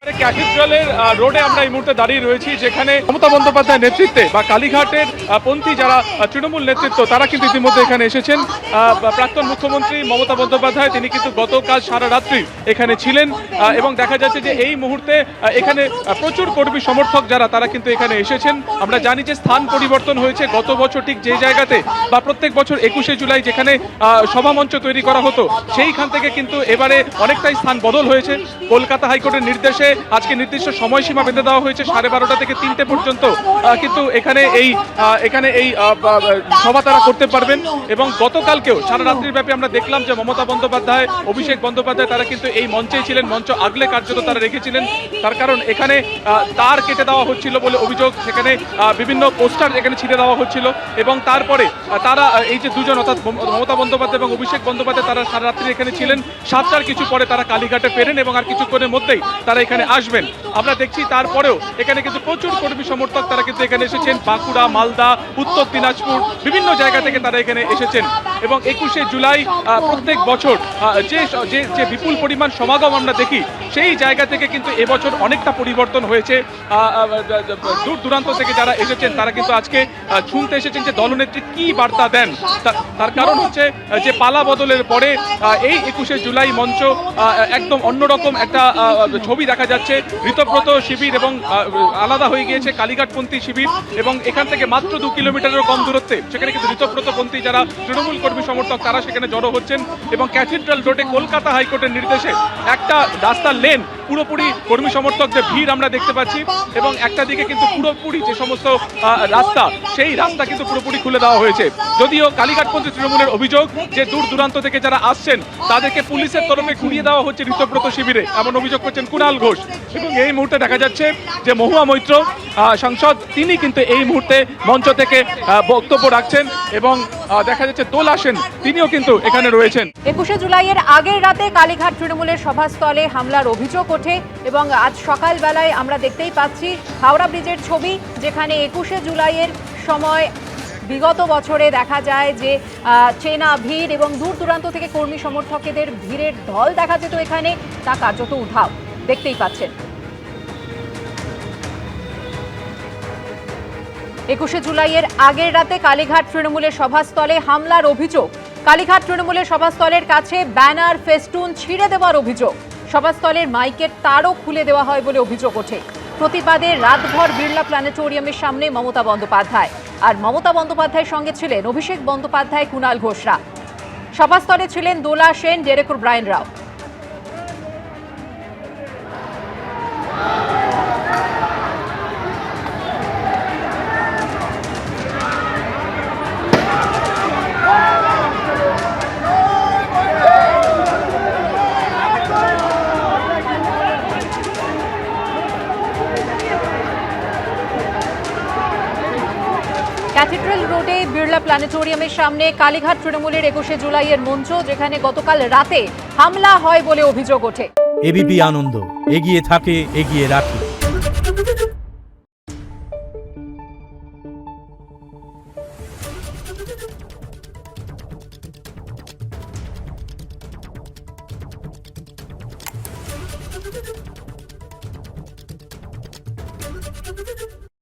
ক্যাথিড্রালের রোডে আমরা এই মুহূর্তে দাঁড়িয়ে রয়েছি, যেখানে মমতা বন্দ্যোপাধ্যায়ের নেতৃত্বে বা কালীঘাটের পন্থী যারা তৃণমূল নেতৃত্ব তারা কিন্তু ইতিমধ্যে এখানে এসেছেন। প্রাক্তন মুখ্যমন্ত্রী মমতা বন্দ্যোপাধ্যায় তিনি কিন্তু গতকাল সারা রাত্রি এখানে ছিলেন এবং দেখা যাচ্ছে যে এই মুহূর্তে এখানে প্রচুর কর্মী সমর্থক যারা তারা কিন্তু এখানে এসেছেন। আমরা জানি যে স্থান পরিবর্তন হয়েছে। গত বছর ঠিক যে জায়গাতে বা প্রত্যেক বছর 21শে জুলাই যেখানে সভামঞ্চ তৈরি করা হতো সেইখান থেকে কিন্তু এবারে অনেকটাই স্থান বদল হয়েছে। কলকাতা হাইকোর্টের নির্দেশে আজকে নির্দিষ্ট সময়সীমা বেঁধে দেওয়া হয়েছে 12:30 থেকে 3টে পর্যন্ত কিন্তু এখানে এই সভা তারা করতে পারবেন। এবং গতকালকেও সারা রাত্রির ব্যাপী আমরা দেখলাম যে মমতা বন্দ্যোপাধ্যায়, অভিষেক বন্দ্যোপাধ্যায় তারা কিন্তু এই মঞ্চেই ছিলেন। মঞ্চ আগলে কার্যত তারা রেখেছিলেন, তার কারণ এখানে তার কেটে দেওয়া হচ্ছিল বলে অভিযোগ। সেখানে বিভিন্ন পোস্টার এখানে ছিঁড়ে দেওয়া হচ্ছিল এবং তারপরে তারা এই যে দুজন অর্থাৎ মমতা বন্দ্যোপাধ্যায় এবং অভিষেক বন্দ্যোপাধ্যায় তারা সারা রাত্রি এখানে ছিলেন। 7টার কিছু পরে তারা কালীঘাটে ফেরেন এবং আর কিছুক্ষণের মধ্যেই তারা এখানে আসবেন। আমরা দেখছি তারপরেও এখানে কিন্তু প্রচুর কর্মী সমর্থক তারা কিন্তু এখানে এসেছেন। বাঁকুড়া, মালদা, উত্তর দিনাজপুর বিভিন্ন জায়গা থেকে তারা এখানে এসেছেন এবং 21শে জুলাই প্রত্যেক বছর যে বিপুল পরিমাণ সমাগম আমরা দেখি সেই জায়গা থেকে কিন্তু এবছর অনেকটা পরিবর্তন হয়েছে। দূর দূরান্ত থেকে যারা এসেছেন তারা কিন্তু আজকে শুনতে এসেছেন যে দলনেত্রী কি বার্তা দেন। তার কারণ হচ্ছে যে পালা বদলের পরে এই 21শে জুলাই মঞ্চ একদম অন্যরকম একটা ছবি দেখা যাচ্ছে। ঋতব্রত শিবির এবং আলাদা হয়ে গিয়েছে কালীঘাটপন্থী শিবির এবং এখান থেকে মাত্র 2 কিলোমিটারেরও কম দূরত্বে সেখানে কিন্তু ঋতব্রতপন্থী যারা তৃণমূল কর্মী সমর্থক তারা সেখানে জড়ো হচ্ছেন এবং ক্যাথিড্রাল রোডে কলকাতা হাইকোর্টের নির্দেশে একটা রাস্তার লেন পুরোপুরি কর্মী সমর্থকদের ভিড় আমরা দেখতে পাচ্ছি এবং একটা দিকে কিন্তু পুরোপুরি যে সমস্ত রাস্তা সেই রাস্তা কিন্তু পুরোপুরি খুলে দেওয়া হয়েছে। যদিও কালীঘাটপন্থী তৃণমূলের অভিযোগ যে দূর দূরান্ত থেকে যারা আসছেন তাদেরকে পুলিশের তরফে ঘুরিয়ে দেওয়া হচ্ছে ঋতব্রত শিবিরে, এমন অভিযোগ করছেন কুণাল ঘোষ। এবং এই মুহূর্তে দেখা যাচ্ছে যে মহুয়া মৈত্র সাংসদ তিনি কিন্তু এই মুহূর্তে মঞ্চ থেকে বক্তব্য রাখছেন এবং দেখা যাচ্ছে দোলা সেন তিনিও কিন্তু এখানে রয়েছেন। 21শে জুলাইয়ের আগের রাতে কালীঘাট তৃণমূলের সভাস্থলে হামলার অভিযোগ ওঠে এবং আজ সকালবেলায় আমরা দেখতেই পাচ্ছি হাওড়া ব্রিজের ছবি, যেখানে 21শে জুলাইয়ের সময় বিগত বছরে দেখা যায় যে চেনা ভিড় এবং দূর দূরান্ত থেকে কর্মী সমর্থকদের ভিড়ের ঢল দেখা যেত এখানে, তা কার্যত উধাও দেখতেই পাচ্ছেন। 21শে জুলাইয়ের আগের রাতে কালীঘাট তৃণমূলের সভাস্থলে হামলার অভিযোগ। কালীঘাট তৃণমূলের সভাস্থলের কাছে ব্যানার ফেস্টুন ছিঁড়ে দেওয়ার অভিযোগ। সভাস্থলের মাইকের তারও খুলে দেওয়া হয় বলে অভিযোগ ওঠে। প্রতিবাদে রাতভর বিড়লা প্ল্যানেটোরিয়ামের সামনে মমতা বন্দ্যোপাধ্যায়, আর মমতা বন্দ্যোপাধ্যায়ের সঙ্গে ছিলেন অভিষেক বন্দ্যোপাধ্যায়, কুণাল ঘোষরা। সভাস্থলে ছিলেন দোলা সেন, ডেরেক ব্রায়েন রাও। ক্যাথিড্রাল রোডে বিড়লা প্ল্যানেটোরিয়ামের সামনে কালীঘাট তৃণমূলের 21শে জুলাইয়ের মঞ্চ, যেখানে গতকাল রাতে হামলা হয় বলে অভিযোগ ওঠে। এবিপি আনন্দ এগিয়ে থাকে, এগিয়ে রাখে।